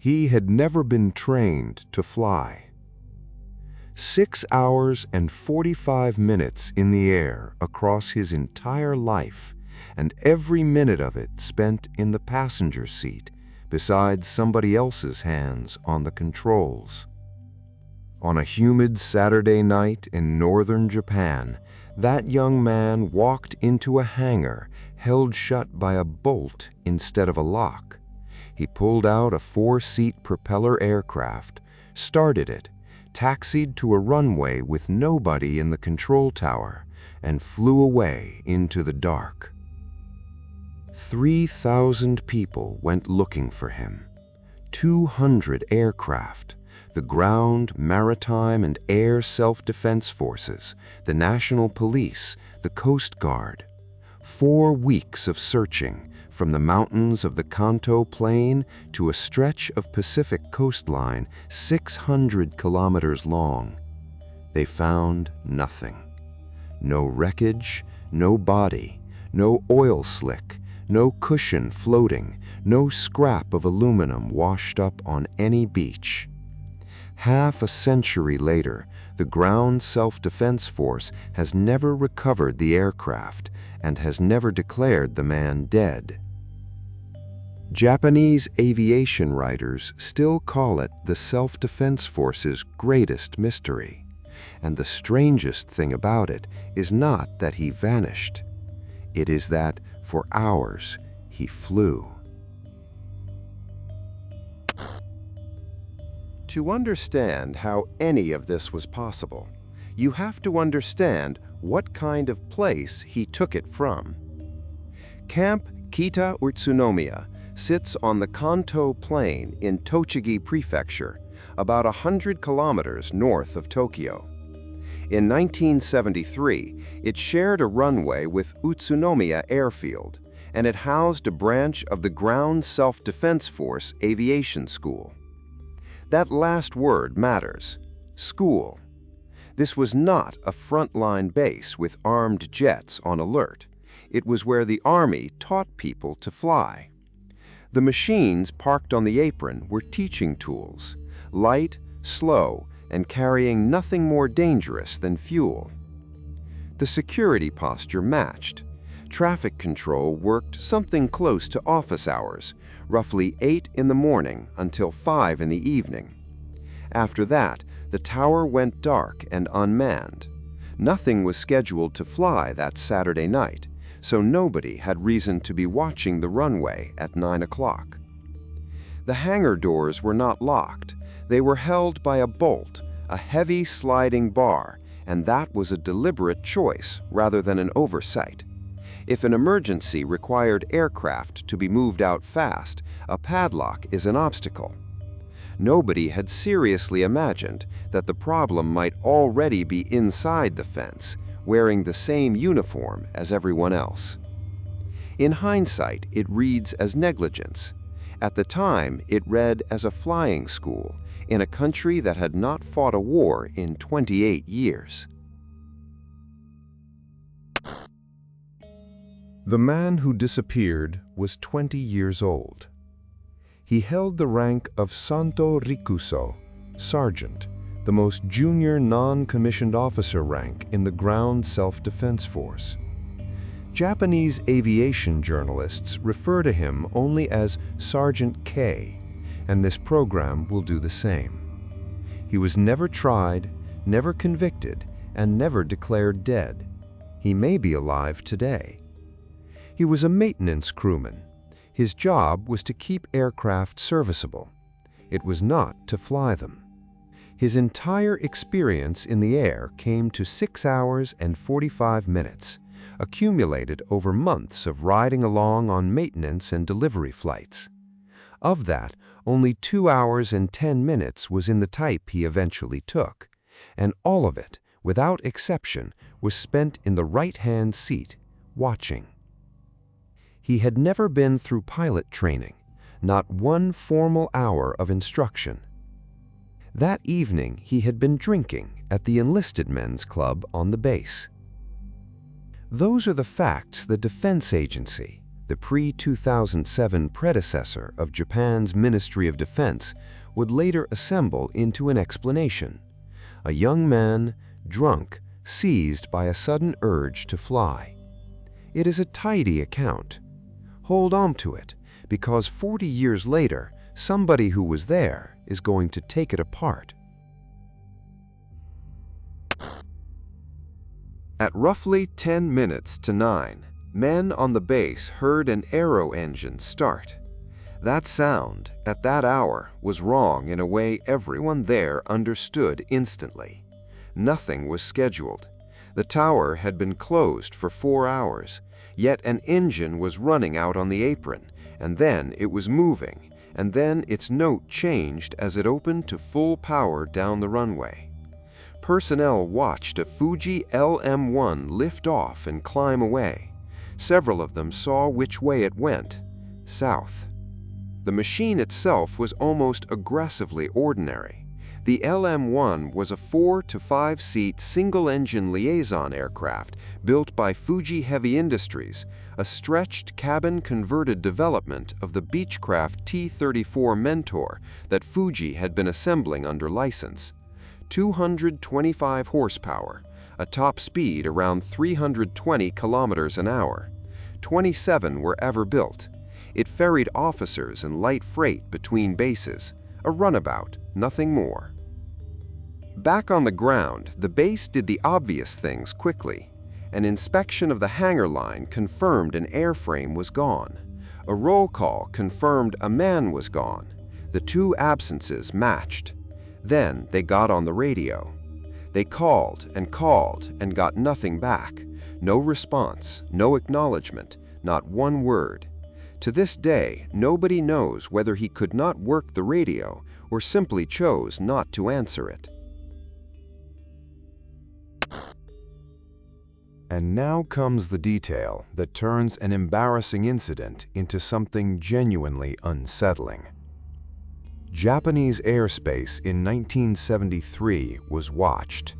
He had never been trained to fly. 6 hours and 45 minutes in the air across his entire life, and every minute of it spent in the passenger seat beside somebody else's hands on the controls. On a humid Saturday night in northern Japan, that young man walked into a hangar held shut by a bolt instead of a lock. He pulled out a 4-seat propeller aircraft, started it, taxied to a runway with nobody in the control tower, and flew away into the dark. 3,000 people went looking for him. 200 aircraft, the ground, maritime, and air self-defense forces, the National Police, the Coast Guard. 4 weeks of searching, from the mountains of the Kanto Plain to a stretch of Pacific coastline 600 kilometers long. They found nothing. No wreckage, no body, no oil slick, no cushion floating, no scrap of aluminum washed up on any beach. Half a century later, the Ground Self-Defense Force has never recovered the aircraft and has never declared the man dead. Japanese aviation writers still call it the Self-Defense Force's greatest mystery, and the strangest thing about it is not that he vanished. It is that, for hours, he flew. To understand how any of this was possible, you have to understand what kind of place he took it from. Camp Kita-Utsunomiya sits on the Kanto Plain in Tochigi Prefecture, about 100 kilometers north of Tokyo. In 1973, it shared a runway with Utsunomiya Airfield, and it housed a branch of the Ground Self-Defense Force Aviation School. That last word matters: school. This was not a frontline base with armed jets on alert. It was where the Army taught people to fly. The machines parked on the apron were teaching tools, light, slow, and carrying nothing more dangerous than fuel. The security posture matched. Traffic control worked something close to office hours, roughly 8 in the morning until 5 in the evening. After that, the tower went dark and unmanned. Nothing was scheduled to fly that Saturday night, so nobody had reason to be watching the runway at 9 o'clock. The hangar doors were not locked. They were held by a bolt, a heavy sliding bar, and that was a deliberate choice rather than an oversight. If an emergency required aircraft to be moved out fast, a padlock is an obstacle. Nobody had seriously imagined that the problem might already be inside the fence, wearing the same uniform as everyone else. In hindsight, it reads as negligence. At the time, it read as a flying school in a country that had not fought a war in 28 years. The man who disappeared was 20 years old. He held the rank of Santo Rikuso, sergeant, the most junior non-commissioned officer rank in the Ground Self-Defense Force. Japanese aviation journalists refer to him only as Sergeant K, and this program will do the same. He was never tried, never convicted, and never declared dead. He may be alive today. He was a maintenance crewman. His job was to keep aircraft serviceable. It was not to fly them. His entire experience in the air came to 6 hours and 45 minutes, accumulated over months of riding along on maintenance and delivery flights. Of that, only 2 hours and 10 minutes was in the type he eventually took, and all of it, without exception, was spent in the right-hand seat, watching. He had never been through pilot training, not one formal hour of instruction. That evening, he had been drinking at the enlisted men's club on the base. Those are the facts the defense agency, the pre-2007 predecessor of Japan's Ministry of Defense, would later assemble into an explanation. A young man, drunk, seized by a sudden urge to fly. It is a tidy account. Hold on to it, because 40 years later, somebody who was there is going to take it apart. At roughly 10 minutes to 9, men on the base heard an aero engine start. That sound, at that hour, was wrong in a way everyone there understood instantly. Nothing was scheduled. The tower had been closed for 4 hours, yet an engine was running out on the apron, and then it was moving, and then its note changed as it opened to full power down the runway. Personnel watched a Fuji LM-1 lift off and climb away. Several of them saw which way it went, south. The machine itself was almost aggressively ordinary. The LM-1 was a 4- to 5-seat single-engine liaison aircraft built by Fuji Heavy Industries, a stretched cabin-converted development of the Beechcraft T-34 Mentor that Fuji had been assembling under license. 225 horsepower, a top speed around 320 kilometers an hour. 27 were ever built. It ferried officers and light freight between bases, a runabout, nothing more. Back on the ground, the base did the obvious things quickly. An inspection of the hangar line confirmed an airframe was gone. A roll call confirmed a man was gone. The two absences matched. Then they got on the radio. They called and got nothing back. No response, no acknowledgement, not one word. To this day, nobody knows whether he could not work the radio or simply chose not to answer it. And now comes the detail that turns an embarrassing incident into something genuinely unsettling. Japanese airspace in 1973 was watched.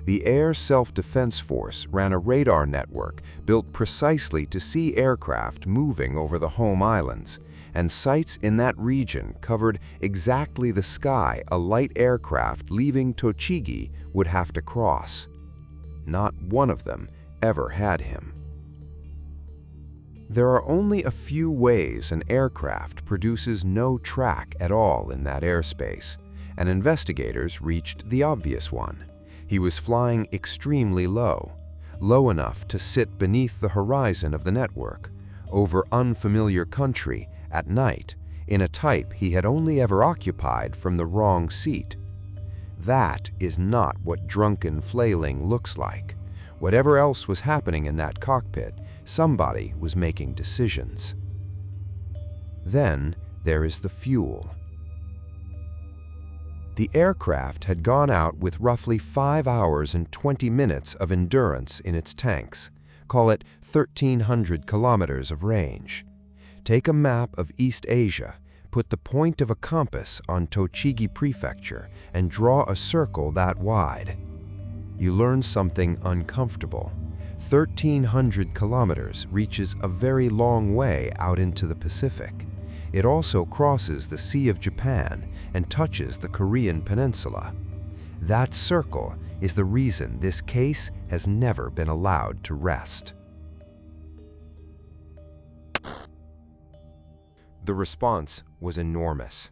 The Air Self-Defense Force ran a radar network built precisely to see aircraft moving over the home islands, and sites in that region covered exactly the sky a light aircraft leaving Tochigi would have to cross. Not one of them ever had him. There are only a few ways an aircraft produces no track at all in that airspace, and investigators reached the obvious one. He was flying extremely low, low enough to sit beneath the horizon of the network, over unfamiliar country, at night, in a type he had only ever occupied from the wrong seat. That is not what drunken flailing looks like. Whatever else was happening in that cockpit, somebody was making decisions. Then there is the fuel. The aircraft had gone out with roughly 5 hours and 20 minutes of endurance in its tanks, call it 1,300 kilometers of range. Take a map of East Asia, put the point of a compass on Tochigi Prefecture, and draw a circle that wide. You learn something uncomfortable. 1,300 kilometers reaches a very long way out into the Pacific. It also crosses the Sea of Japan and touches the Korean peninsula. That circle is the reason this case has never been allowed to rest. The response was enormous.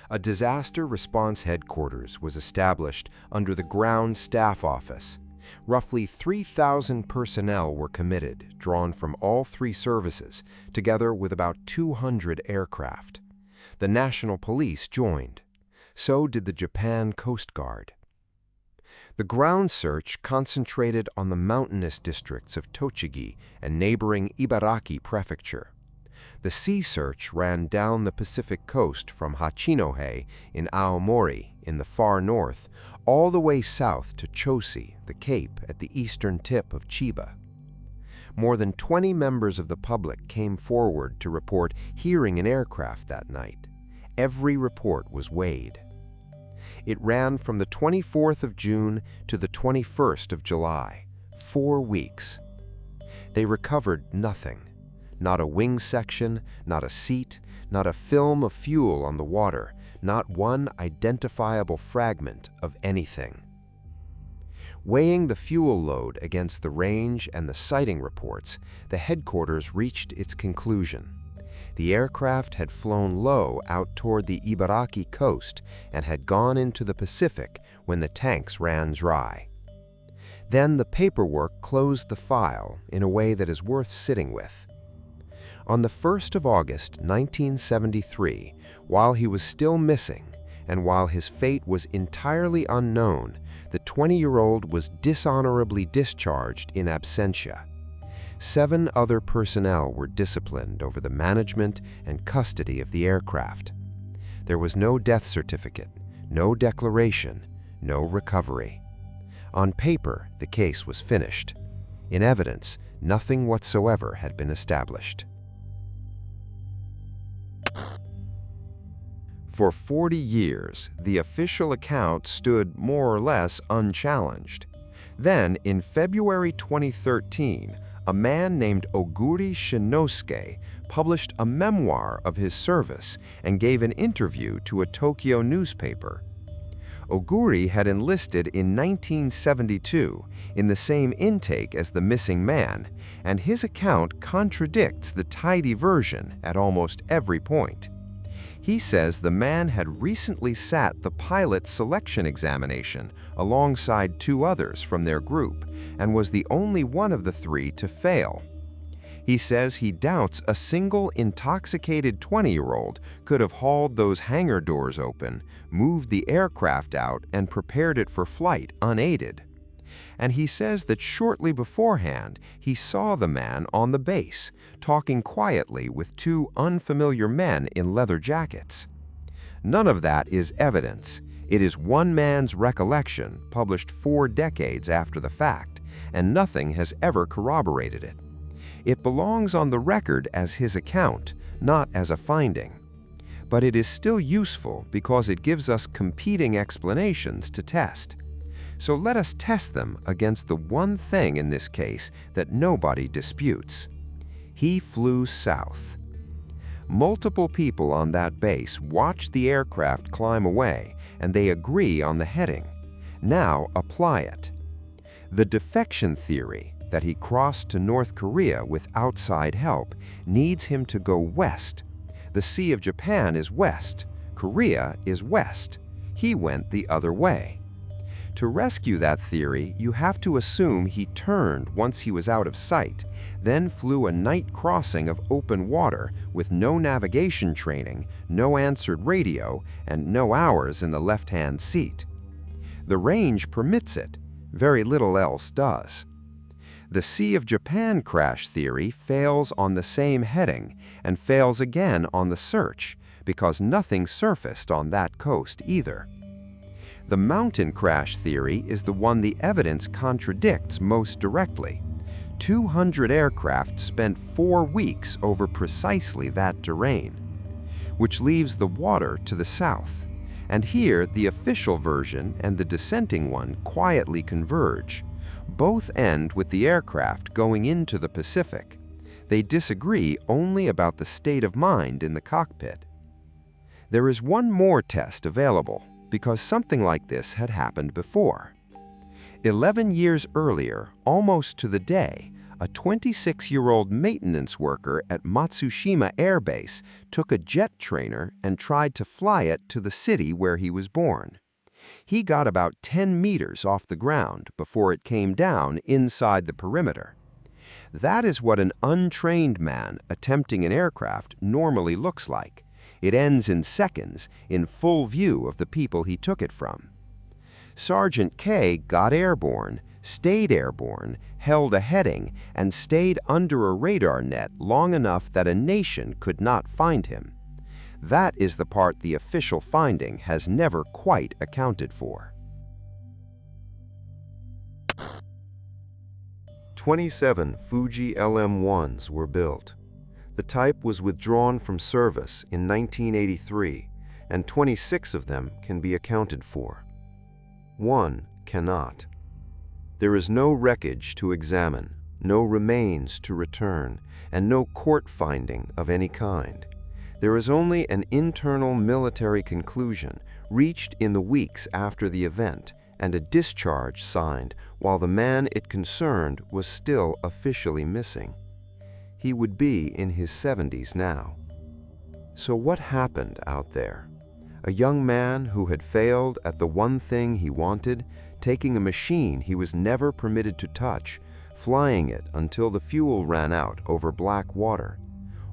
A disaster response headquarters was established under the Ground Staff Office. Roughly 3,000 personnel were committed, drawn from all three services, together with about 200 aircraft. The National Police joined. So did the Japan Coast Guard. The ground search concentrated on the mountainous districts of Tochigi and neighboring Ibaraki Prefecture. The sea search ran down the Pacific coast from Hachinohe in Aomori in the far north, all the way south to Chosi, the cape at the eastern tip of Chiba. More than 20 members of the public came forward to report hearing an aircraft that night. Every report was weighed. It ran from the 24th of June to the 21st of July, 4 weeks. They recovered nothing. Not a wing section, not a seat, not a film of fuel on the water, not one identifiable fragment of anything. Weighing the fuel load against the range and the sighting reports, the headquarters reached its conclusion. The aircraft had flown low out toward the Ibaraki coast and had gone into the Pacific when the tanks ran dry. Then the paperwork closed the file in a way that is worth sitting with. On the 1st of August, 1973, while he was still missing, and while his fate was entirely unknown, the 20-year-old was dishonorably discharged in absentia. 7 other personnel were disciplined over the management and custody of the aircraft. There was no death certificate, no declaration, no recovery. On paper, the case was finished. In evidence, nothing whatsoever had been established. For 40 years, the official account stood more or less unchallenged. Then, in February 2013, a man named Oguri Shinosuke published a memoir of his service and gave an interview to a Tokyo newspaper. Oguri had enlisted in 1972 in the same intake as the missing man, and his account contradicts the tidy version at almost every point. He says the man had recently sat the pilot selection examination alongside 2 others from their group and was the only one of the 3 to fail. He says he doubts a single intoxicated 20-year-old could have hauled those hangar doors open, moved the aircraft out, and prepared it for flight unaided. And he says that shortly beforehand, he saw the man on the base, talking quietly with 2 unfamiliar men in leather jackets. None of that is evidence. It is one man's recollection, published 4 decades after the fact, and nothing has ever corroborated it. It belongs on the record as his account, not as a finding. But it is still useful because it gives us competing explanations to test. So let us test them against the one thing in this case that nobody disputes. He flew south. Multiple people on that base watched the aircraft climb away, and they agree on the heading. Now apply it. The defection theory, that he crossed to North Korea with outside help, needs him to go west. The Sea of Japan is west. Korea is west. He went the other way. To rescue that theory, you have to assume he turned once he was out of sight, then flew a night crossing of open water with no navigation training, no answered radio, and no hours in the left-hand seat. The range permits it. Very little else does. The Sea of Japan crash theory fails on the same heading and fails again on the search because nothing surfaced on that coast either. The mountain crash theory is the one the evidence contradicts most directly. 200 aircraft spent 4 weeks over precisely that terrain, which leaves the water to the south. And here, the official version and the dissenting one quietly converge. Both end with the aircraft going into the Pacific. They disagree only about the state of mind in the cockpit. There is one more test available, because something like this had happened before. 11 years earlier, almost to the day, a 26-year-old maintenance worker at Matsushima Air Base took a jet trainer and tried to fly it to the city where he was born. He got about 10 meters off the ground before it came down inside the perimeter. That is what an untrained man attempting an aircraft normally looks like. It ends in seconds, in full view of the people he took it from. Sergeant K got airborne, stayed airborne, held a heading, and stayed under a radar net long enough that a nation could not find him. That is the part the official finding has never quite accounted for. 27 Fuji LM-1s were built. The type was withdrawn from service in 1983, and 26 of them can be accounted for. 1 cannot. There is no wreckage to examine, no remains to return, and no court finding of any kind. There is only an internal military conclusion reached in the weeks after the event and a discharge signed while the man it concerned was still officially missing. He would be in his 70s now. So what happened out there? A young man who had failed at the one thing he wanted, taking a machine he was never permitted to touch, flying it until the fuel ran out over black water,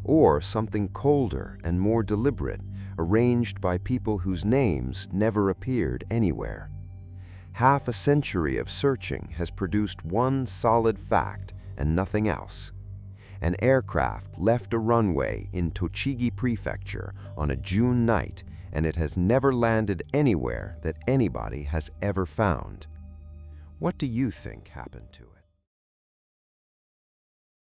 or something colder and more deliberate, arranged by people whose names never appeared anywhere. Half a century of searching has produced one solid fact and nothing else. An aircraft left a runway in Tochigi Prefecture on a June night, and it has never landed anywhere that anybody has ever found. What do you think happened to it?